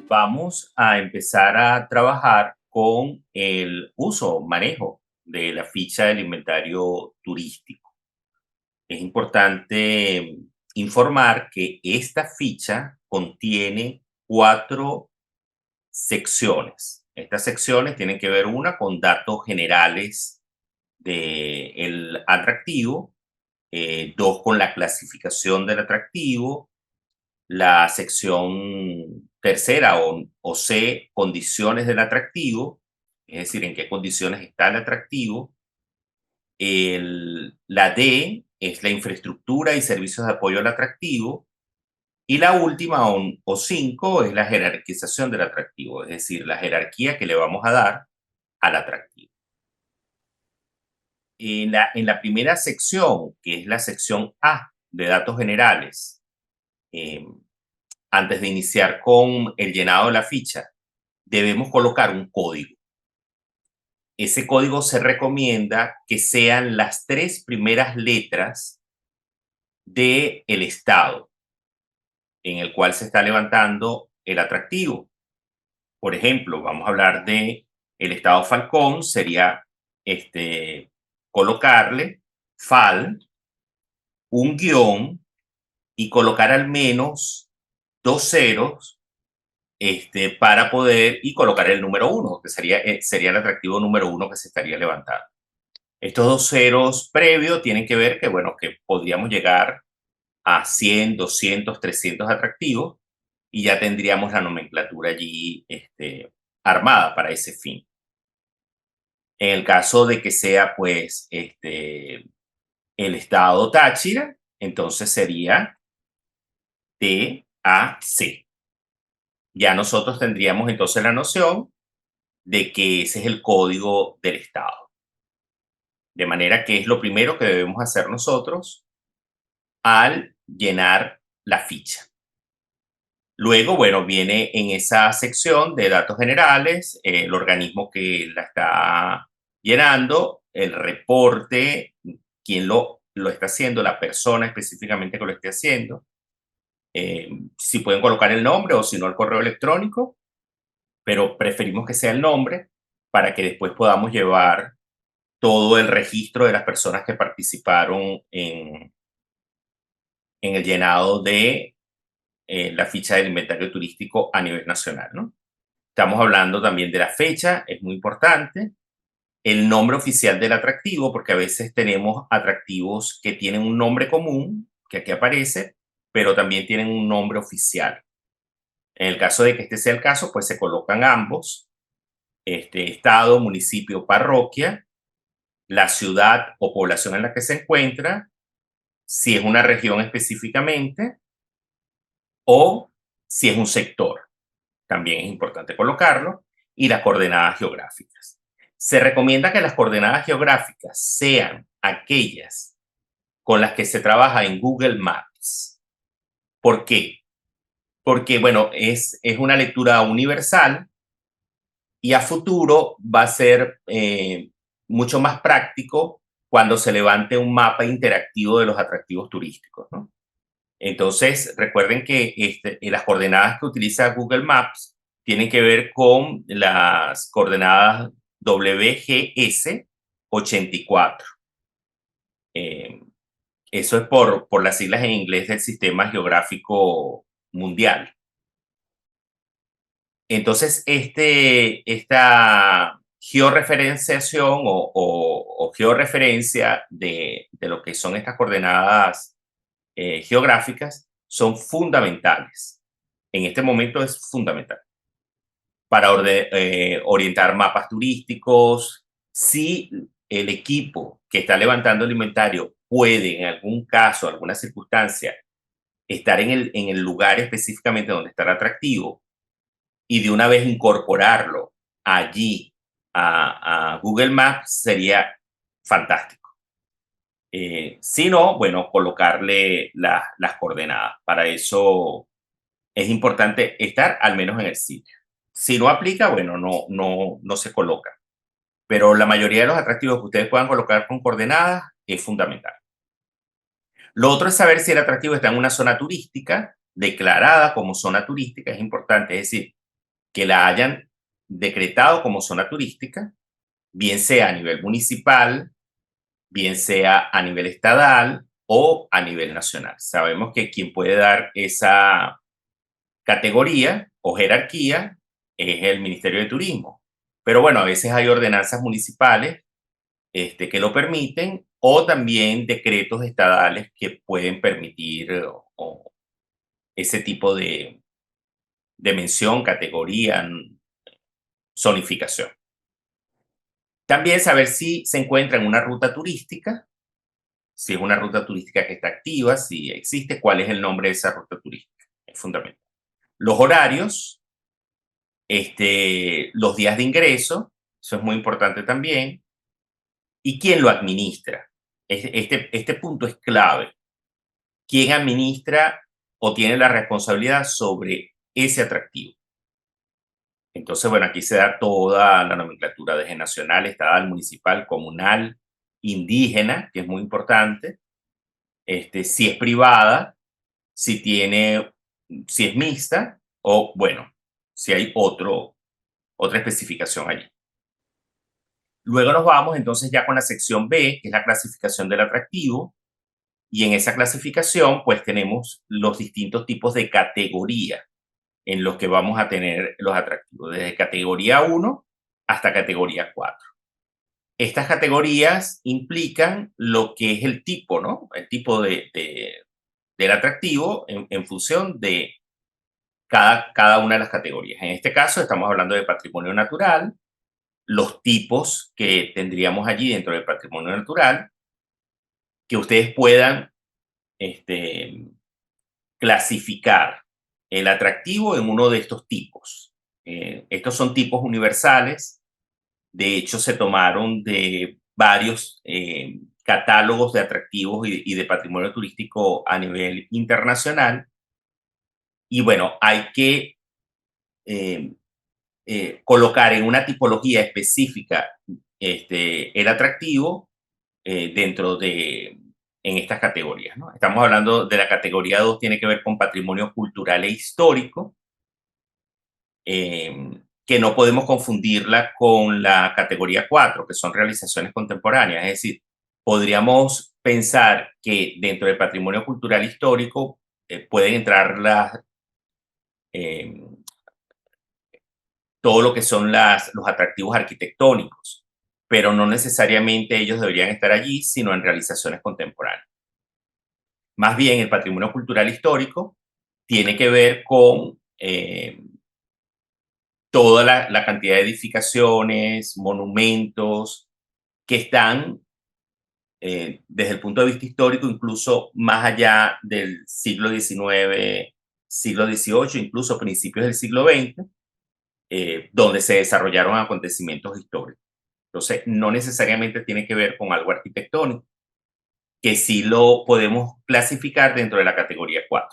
Vamos a empezar a trabajar con el uso, manejo de la ficha del inventario turístico. Es importante informar que esta ficha contiene 4 secciones. Estas secciones tienen que ver una con datos generales del atractivo, dos con la clasificación del atractivo, la sección tercera o C, condiciones del atractivo, es decir, en qué condiciones está el atractivo. La D es la infraestructura y servicios de apoyo al atractivo. Y la última, o 5, es la jerarquización del atractivo, es decir, la jerarquía que le vamos a dar al atractivo. En la primera sección, que es la sección A de datos generales, eh, antes de iniciar con el llenado de la ficha, debemos colocar un código. Ese código se recomienda que sean las 3 primeras letras del estado en el cual se está levantando el atractivo. Por ejemplo, vamos a hablar de el estado Falcón, sería colocarle fal, un guión y colocar al menos 2 ceros para poder y colocar el número 1, que sería el atractivo número 1 que se estaría levantando. Estos 2 ceros previos tienen que ver que, bueno, que podríamos llegar a 100, 200, 300 atractivos y ya tendríamos la nomenclatura allí armada para ese fin. En el caso de que sea, pues, el estado Táchira, entonces sería TAC. Ya nosotros tendríamos entonces la noción de que ese es el código del estado. De manera que es lo primero que debemos hacer nosotros al llenar la ficha. Luego, bueno, viene en esa sección de datos generales el organismo que la está llenando, el reporte, quién lo está haciendo, la persona específicamente que lo esté haciendo, si pueden colocar el nombre o si no el correo electrónico, pero preferimos que sea el nombre para que después podamos llevar todo el registro de las personas que participaron en el llenado de la ficha del inventario turístico a nivel nacional, ¿no? Estamos hablando también de la fecha, es muy importante, el nombre oficial del atractivo, porque a veces tenemos atractivos que tienen un nombre común, que aquí aparece, pero también tienen un nombre oficial. En el caso de que este sea el caso, pues se colocan ambos, estado, municipio, parroquia, la ciudad o población en la que se encuentra, si es una región específicamente, o si es un sector. También es importante colocarlo, y las coordenadas geográficas. Se recomienda que las coordenadas geográficas sean aquellas con las que se trabaja en Google Maps. ¿Por qué? Porque, bueno, es una lectura universal y a futuro va a ser mucho más práctico cuando se levante un mapa interactivo de los atractivos turísticos, ¿no? Entonces, recuerden que las coordenadas que utiliza Google Maps tienen que ver con las coordenadas WGS 84. Eh, Eso es por las siglas en inglés del Sistema Geográfico Mundial. Entonces, esta georreferenciación o georreferencia de lo que son estas coordenadas geográficas son fundamentales. En este momento es fundamental para orientar mapas turísticos. Si el equipo que está levantando el inventario puede, en algún caso, alguna circunstancia, estar en el lugar específicamente donde está el atractivo y de una vez incorporarlo allí a Google Maps, sería fantástico. Si no, bueno, colocarle las coordenadas. Para eso es importante estar al menos en el sitio. Si no aplica, bueno, no se coloca. Pero la mayoría de los atractivos que ustedes puedan colocar con coordenadas es fundamental. Lo otro es saber si el atractivo está en una zona turística, declarada como zona turística, es importante, es decir, que la hayan decretado como zona turística, bien sea a nivel municipal, bien sea a nivel estatal o a nivel nacional. Sabemos que quien puede dar esa categoría o jerarquía es el Ministerio de Turismo. Pero bueno, a veces hay ordenanzas municipales que lo permiten o también decretos estadales que pueden permitir ese tipo de mención, categoría, zonificación. También saber si se encuentra en una ruta turística, si es una ruta turística que está activa, si existe, cuál es el nombre de esa ruta turística. Es fundamental. Los horarios, los días de ingreso, eso es muy importante también, y quién lo administra. Este punto es clave. ¿Quién administra o tiene la responsabilidad sobre ese atractivo? Entonces, bueno, aquí se da toda la nomenclatura desde nacional, estatal, municipal, comunal, indígena, que es muy importante, si es privada, si tiene, si es mixta o, bueno, si hay otra especificación allí. Luego nos vamos entonces ya con la sección B, que es la clasificación del atractivo, y en esa clasificación pues tenemos los distintos tipos de categoría en los que vamos a tener los atractivos, desde categoría 1 hasta categoría 4. Estas categorías implican lo que es el tipo, ¿no? El tipo del atractivo en función de cada una de las categorías. En este caso estamos hablando de patrimonio natural, los tipos que tendríamos allí dentro del patrimonio natural, que ustedes puedan este, clasificar el atractivo en uno de estos tipos. Estos son tipos universales. De hecho, se tomaron de varios catálogos de atractivos y de patrimonio turístico a nivel internacional. Y bueno, hay que eh, colocar en una tipología específica el atractivo dentro de en estas categorías, ¿no? Estamos hablando de la categoría 2, tiene que ver con patrimonio cultural e histórico, que no podemos confundirla con la categoría 4, que son realizaciones contemporáneas. Es decir, podríamos pensar que dentro del patrimonio cultural histórico pueden entrar eh, todo lo que son los atractivos arquitectónicos, pero no necesariamente ellos deberían estar allí, sino en realizaciones contemporáneas. Más bien, el patrimonio cultural histórico tiene que ver con toda la cantidad de edificaciones, monumentos que están desde el punto de vista histórico, incluso más allá del siglo XIX, siglo XVIII, incluso principios del siglo XX, donde se desarrollaron acontecimientos históricos. Entonces, no necesariamente tiene que ver con algo arquitectónico, que sí lo podemos clasificar dentro de la categoría 4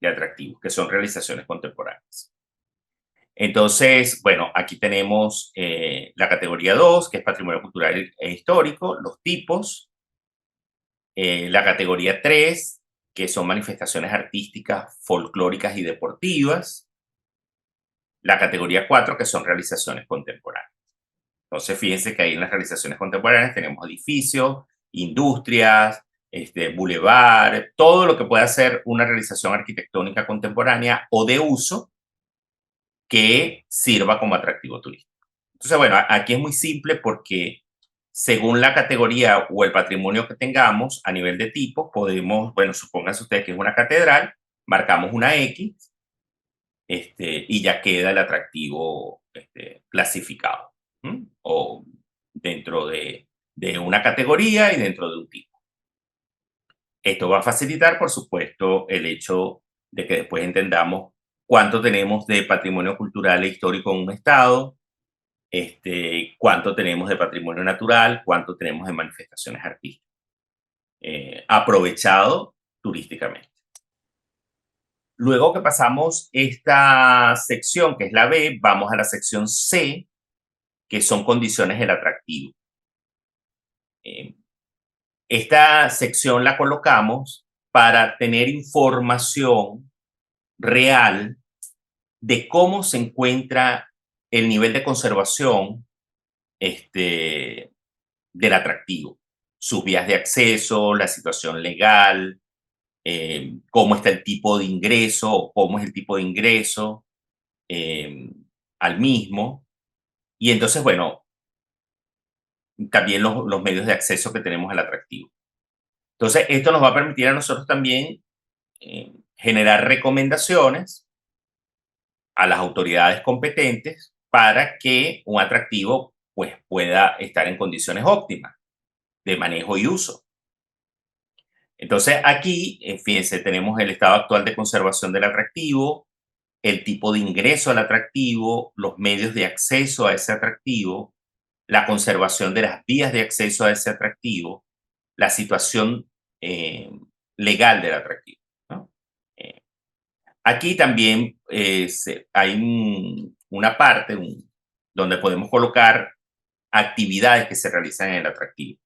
de atractivos, que son realizaciones contemporáneas. Entonces, bueno, aquí tenemos la categoría 2, que es patrimonio cultural e histórico, los tipos, la categoría 3, que son manifestaciones artísticas, folclóricas y deportivas, la categoría 4, que son realizaciones contemporáneas. Entonces, fíjense que ahí en las realizaciones contemporáneas tenemos edificios, industrias, bulevar, todo lo que pueda ser una realización arquitectónica contemporánea o de uso que sirva como atractivo turístico. Entonces, bueno, aquí es muy simple porque según la categoría o el patrimonio que tengamos a nivel de tipo, podemos, bueno, supónganse ustedes que es una catedral, marcamos una X y ya queda el atractivo clasificado, o dentro de una categoría y dentro de un tipo. Esto va a facilitar, por supuesto, el hecho de que después entendamos cuánto tenemos de patrimonio cultural e histórico en un estado, cuánto tenemos de patrimonio natural, cuánto tenemos de manifestaciones artísticas, aprovechado turísticamente. Luego que pasamos esta sección, que es la B, vamos a la sección C, que son condiciones del atractivo. Eh, Esta sección la colocamos para tener información real de cómo se encuentra el nivel de conservación del atractivo, sus vías de acceso, la situación legal, cómo está el tipo de ingreso o cómo es el tipo de ingreso eh, al mismo. Y entonces, bueno, también los medios de acceso que tenemos al atractivo. Entonces, esto nos va a permitir a nosotros también generar recomendaciones a las autoridades competentes para que un atractivo pues, pueda estar en condiciones óptimas de manejo y uso. Entonces, aquí, fíjense, tenemos el estado actual de conservación del atractivo, el tipo de ingreso al atractivo, los medios de acceso a ese atractivo, la conservación de las vías de acceso a ese atractivo, la situación eh, legal del atractivo, ¿no? Eh, Aquí también hay una parte donde podemos colocar actividades que se realizan en el atractivo,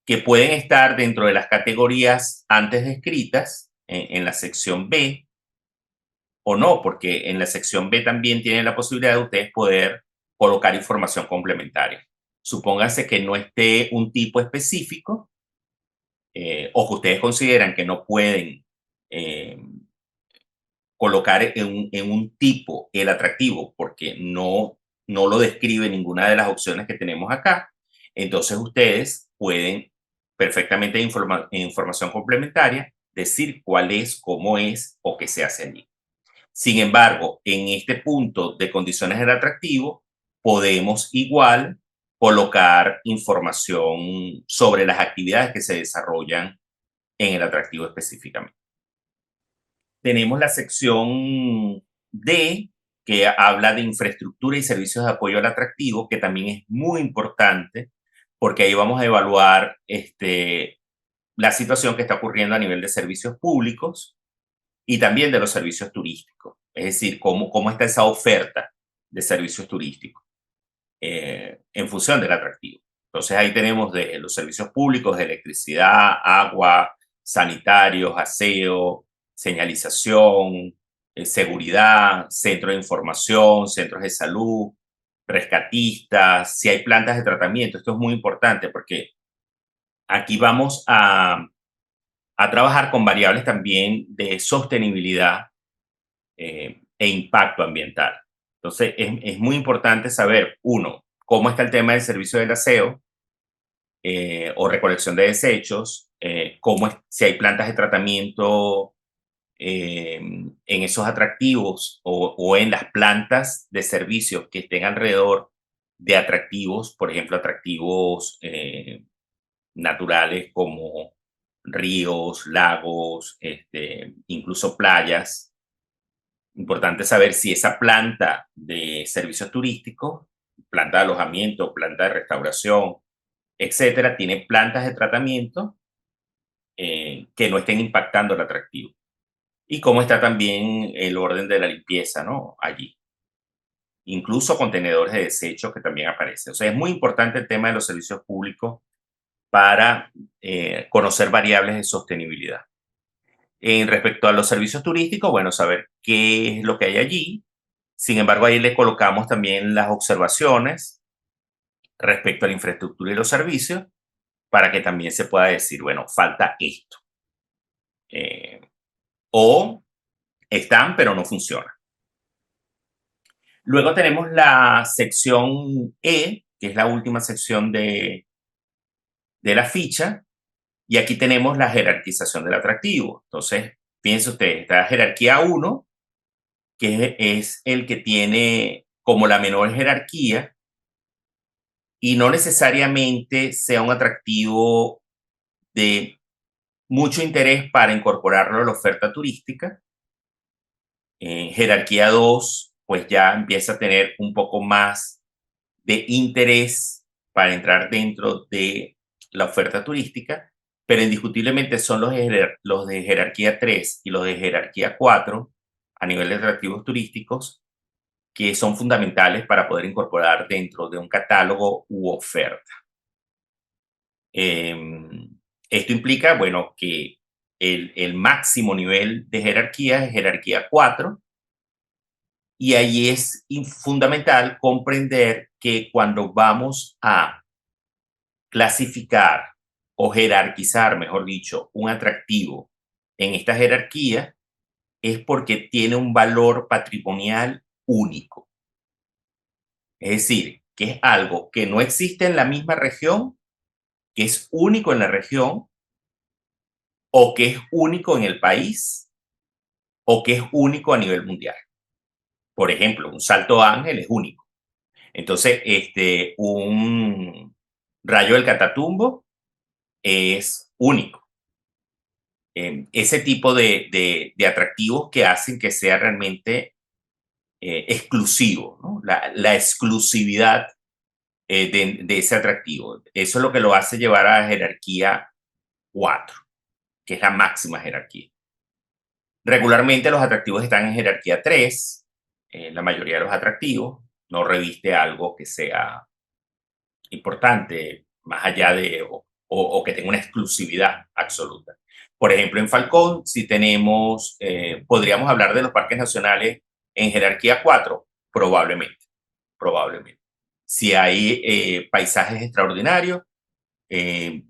que pueden estar dentro de las categorías antes descritas en la sección B o no, porque en la sección B también tienen la posibilidad de ustedes poder colocar información complementaria. Supónganse que no esté un tipo específico o que ustedes consideran que no pueden eh, colocar en un tipo el atractivo porque no lo describe ninguna de las opciones que tenemos acá, entonces ustedes pueden perfectamente información complementaria decir cuál es, cómo es o qué se hace allí. Sin embargo, en este punto de condiciones del atractivo, podemos igual colocar información sobre las actividades que se desarrollan en el atractivo específicamente. Tenemos la sección D, que habla de infraestructura y servicios de apoyo al atractivo, que también es muy importante, porque ahí vamos a evaluar la situación que está ocurriendo a nivel de servicios públicos y también de los servicios turísticos. Es decir, cómo está esa oferta de servicios turísticos en función del atractivo. Entonces ahí tenemos de los servicios públicos de electricidad, agua, sanitarios, aseo, señalización, seguridad, centros de información, centros de salud, rescatistas, si hay plantas de tratamiento. Esto es muy importante porque aquí vamos a trabajar con variables también de sostenibilidad e impacto ambiental. Entonces, es muy importante saber, uno, cómo está el tema del servicio del aseo o recolección de desechos, si hay plantas de tratamiento en esos atractivos o en las plantas de servicios que estén alrededor de atractivos, por ejemplo, atractivos naturales como ríos, lagos, incluso playas. Importante saber si esa planta de servicios turísticos, planta de alojamiento, planta de restauración, etcétera, tiene plantas de tratamiento que no estén impactando el atractivo. Y cómo está también el orden de la limpieza, ¿no? Allí. Incluso contenedores de desechos que también aparecen. O sea, es muy importante el tema de los servicios públicos para conocer variables de sostenibilidad. En respecto a los servicios turísticos, bueno, saber qué es lo que hay allí. Sin embargo, ahí le colocamos también las observaciones respecto a la infraestructura y los servicios para que también se pueda decir, bueno, falta esto. Eh, o están, pero no funcionan. Luego tenemos la sección E, que es la última sección de la ficha, y aquí tenemos la jerarquización del atractivo. Entonces, fíjense ustedes, está jerarquía 1, que es el que tiene como la menor jerarquía y no necesariamente sea un atractivo de mucho interés para incorporarlo a la oferta turística. En jerarquía 2, pues ya empieza a tener un poco más de interés para entrar dentro de la oferta turística, pero indiscutiblemente son los de jerarquía 3 y los de jerarquía 4 a nivel de atractivos turísticos que son fundamentales para poder incorporar dentro de un catálogo u oferta. Esto implica, bueno, que el máximo nivel de jerarquía es jerarquía 4, y ahí es fundamental comprender que cuando vamos a clasificar o jerarquizar, mejor dicho, un atractivo en esta jerarquía, es porque tiene un valor patrimonial único. Es decir, que es algo que no existe en la misma región, que es único en la región, o que es único en el país, o que es único a nivel mundial. Por ejemplo, un salto ángel es único. Entonces, un rayo del Catatumbo es único. Ese tipo de atractivos que hacen que sea realmente exclusivo, ¿no? La exclusividad de ese atractivo. Eso es lo que lo hace llevar a jerarquía 4, que es la máxima jerarquía. Regularmente los atractivos están en jerarquía 3, la mayoría de los atractivos. No reviste algo que sea importante, más allá de, o que tenga una exclusividad absoluta. Por ejemplo, en Falcón, si tenemos, podríamos hablar de los parques nacionales en jerarquía 4, probablemente, probablemente. Si hay paisajes extraordinarios, eh,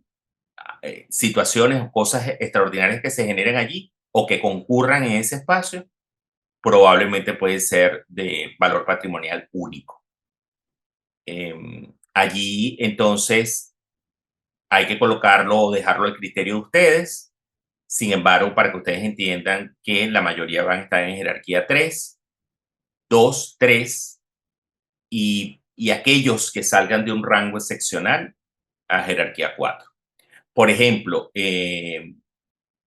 situaciones o cosas extraordinarias que se generen allí o que concurran en ese espacio, probablemente puede ser de valor patrimonial único. Allí, entonces, hay que colocarlo o dejarlo al criterio de ustedes. Sin embargo, para que ustedes entiendan que la mayoría van a estar en jerarquía 3, 2, 3 y aquellos que salgan de un rango excepcional a jerarquía 4. Por ejemplo,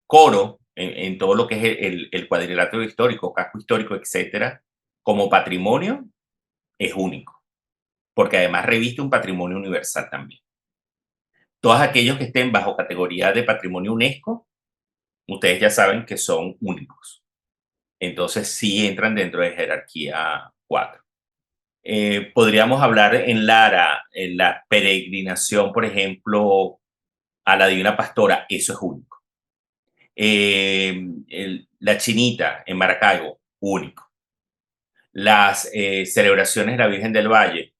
Coro, en todo lo que es el cuadrilátero histórico, casco histórico, etcétera, como patrimonio, es único, porque además reviste un patrimonio universal también. Todos aquellos que estén bajo categoría de patrimonio UNESCO, ustedes ya saben que son únicos. Entonces sí entran dentro de jerarquía 4. Podríamos hablar en Lara, en la peregrinación, por ejemplo, a la Divina Pastora, eso es único. La Chinita en Maracaibo, único. Las celebraciones de la Virgen del Valle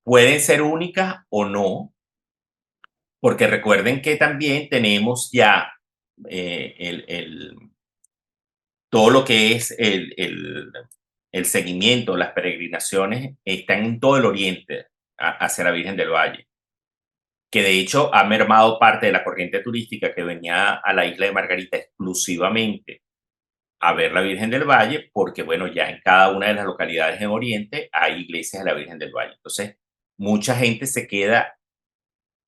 pueden ser únicas o no, porque recuerden que también tenemos ya todo lo que es el seguimiento, las peregrinaciones están en todo el oriente hacia la Virgen del Valle, que de hecho ha mermado parte de la corriente turística que venía a la isla de Margarita exclusivamente a ver la Virgen del Valle, porque bueno, ya en cada una de las localidades en Oriente hay iglesias de la Virgen del Valle. Entonces, mucha gente se queda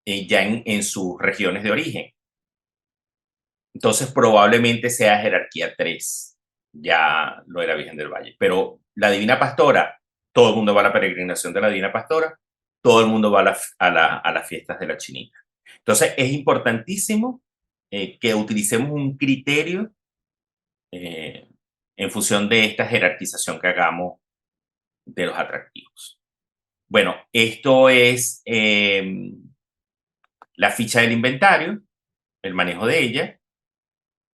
ya en sus regiones de origen. Entonces, probablemente sea jerarquía 3, ya lo de la Virgen del Valle. Pero la Divina Pastora, todo el mundo va a la peregrinación de la Divina Pastora, todo el mundo va a las fiestas de la Chinita. Entonces, es importantísimo que utilicemos un criterio eh, en función de esta jerarquización que hagamos de los atractivos. Bueno, esto es la ficha del inventario, el manejo de ella.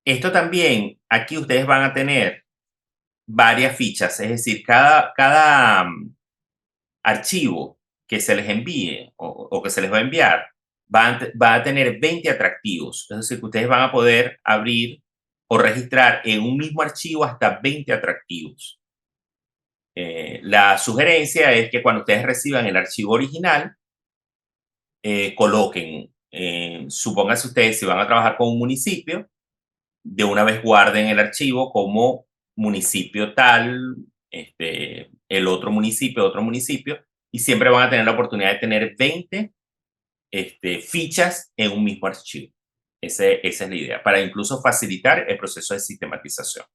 Esto también, aquí ustedes van a tener varias fichas, es decir, cada archivo que se les envíe o que se les va a enviar va a tener 20 atractivos, es decir, que ustedes van a poder abrir o registrar en un mismo archivo hasta 20 atractivos. La sugerencia es que cuando ustedes reciban el archivo original, coloquen, supónganse ustedes si van a trabajar con un municipio, de una vez guarden el archivo como municipio tal, el otro municipio, y siempre van a tener la oportunidad de tener 20 fichas en un mismo archivo. Esa es la idea, para incluso facilitar el proceso de sistematización.